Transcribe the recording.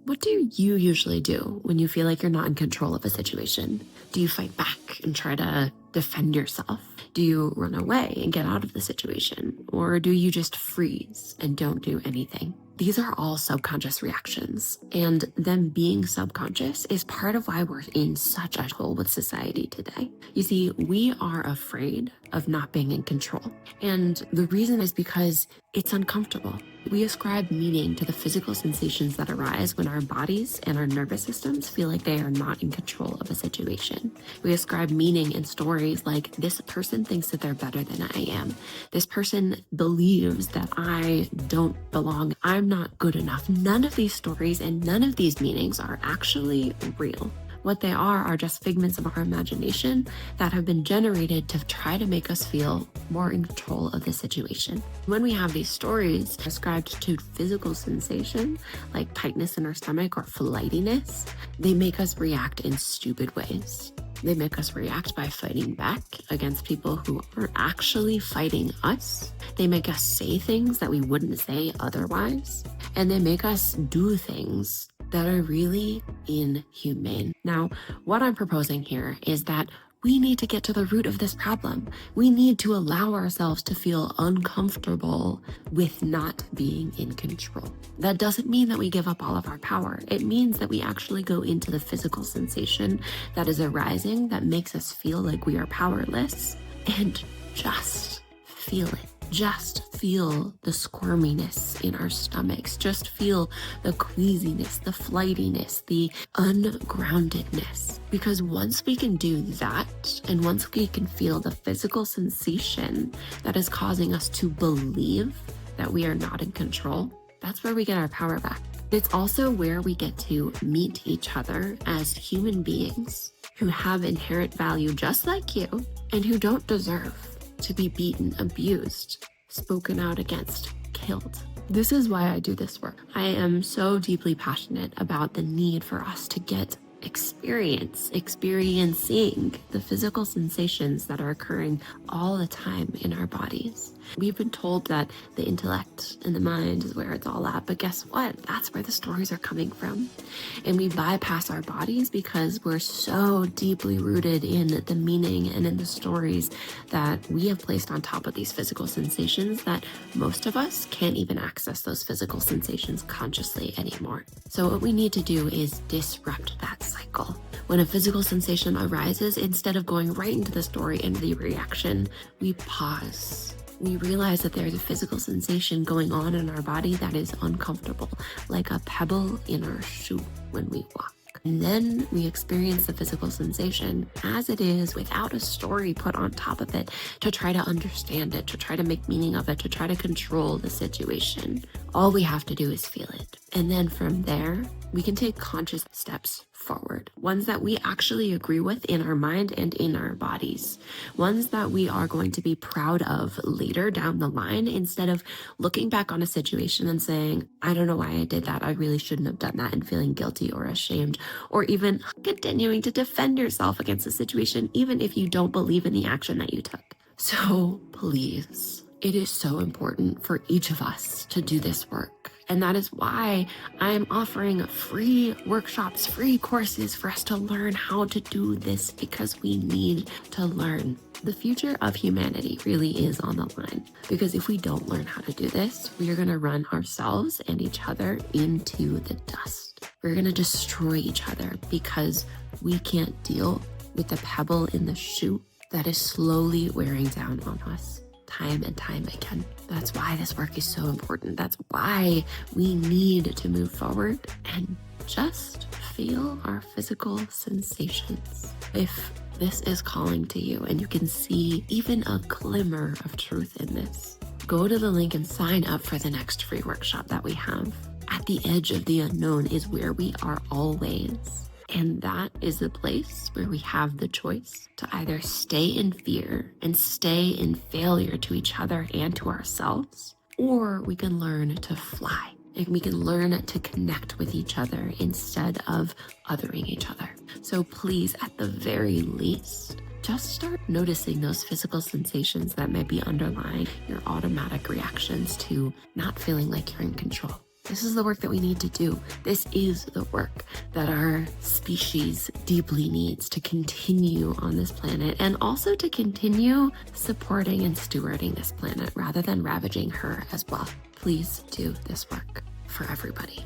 What do you usually do when you feel like you're not in control of a situation? Do you fight back and try to defend yourself? Do you run away and get out of the situation? Or do you just freeze and don't do anything? These are all subconscious reactions, and them being subconscious is part of why we're in such a hole with society today. You see, we are afraid of not being in control, and the reason is because it's uncomfortable. We ascribe meaning to the physical sensations that arise when our bodies and our nervous systems feel like they are not in control of a situation. We ascribe meaning in stories like, this person thinks that they're better than I am. This person believes that I don't belong. I'm not good enough. None of these stories and none of these meanings are actually real. What they are just figments of our imagination that have been generated to try to make us feel more in control of the situation. When we have these stories ascribed to physical sensation, like tightness in our stomach or flightiness, they make us react in stupid ways. They make us react by fighting back against people who are actually fighting us. They make us say things that we wouldn't say otherwise. And they make us do things that are really inhumane. Now, what I'm proposing here is that we need to get to the root of this problem. We need to allow ourselves to feel uncomfortable with not being in control. That doesn't mean that we give up all of our power. It means that we actually go into the physical sensation that is arising that makes us feel like we are powerless and just feel it. Just feel the squirminess in our stomachs. Just feel the queasiness, the flightiness, the ungroundedness. Because once we can do that, and once we can feel the physical sensation that is causing us to believe that we are not in control, that's where we get our power back. It's also where we get to meet each other as human beings who have inherent value just like you and who don't deserve to be beaten, abused, spoken out against, killed. This is why I do this work. I am so deeply passionate about the need for us to get experiencing the physical sensations that are occurring all the time in our bodies. We've been told that the intellect and the mind is where it's all at, but guess what? That's where the stories are coming from. And we bypass our bodies because we're so deeply rooted in the meaning and in the stories that we have placed on top of these physical sensations that most of us can't even access those physical sensations consciously anymore. So what we need to do is disrupt that cycle. When a physical sensation arises, instead of going right into the story and the reaction, we pause. We realize that there's a physical sensation going on in our body that is uncomfortable, like a pebble in our shoe when we walk. And then we experience the physical sensation as it is without a story put on top of it to try to understand it, to try to make meaning of it, to try to control the situation. All we have to do is feel it. And then from there, we can take conscious steps forward, ones that we actually agree with in our mind and in our bodies, ones that we are going to be proud of later down the line, instead of looking back on a situation and saying, I don't know why I did that. I really shouldn't have done that, and feeling guilty or ashamed, or even continuing to defend yourself against the situation, even if you don't believe in the action that you took. So please, it is so important for each of us to do this work. And that is why I'm offering free workshops, free courses for us to learn how to do this, because we need to learn. The future of humanity really is on the line, because if we don't learn how to do this, we are going to run ourselves and each other into the dust. We're going to destroy each other because we can't deal with the pebble in the shoe that is slowly wearing down on us. Time and time again. That's why this work is so important. That's why we need to move forward and just feel our physical sensations. If this is calling to you and you can see even a glimmer of truth in this, go to the link and sign up for the next free workshop that we have. At the edge of the unknown is where we are always. And that is the place where we have the choice to either stay in fear and stay in failure to each other and to ourselves, or we can learn to fly and we can learn to connect with each other instead of othering each other. So please, at the very least, just start noticing those physical sensations that might be underlying your automatic reactions to not feeling like you're in control. This is the work that we need to do. This is the work that our species deeply needs to continue on this planet, and also to continue supporting and stewarding this planet rather than ravaging her as well. Please do this work for everybody.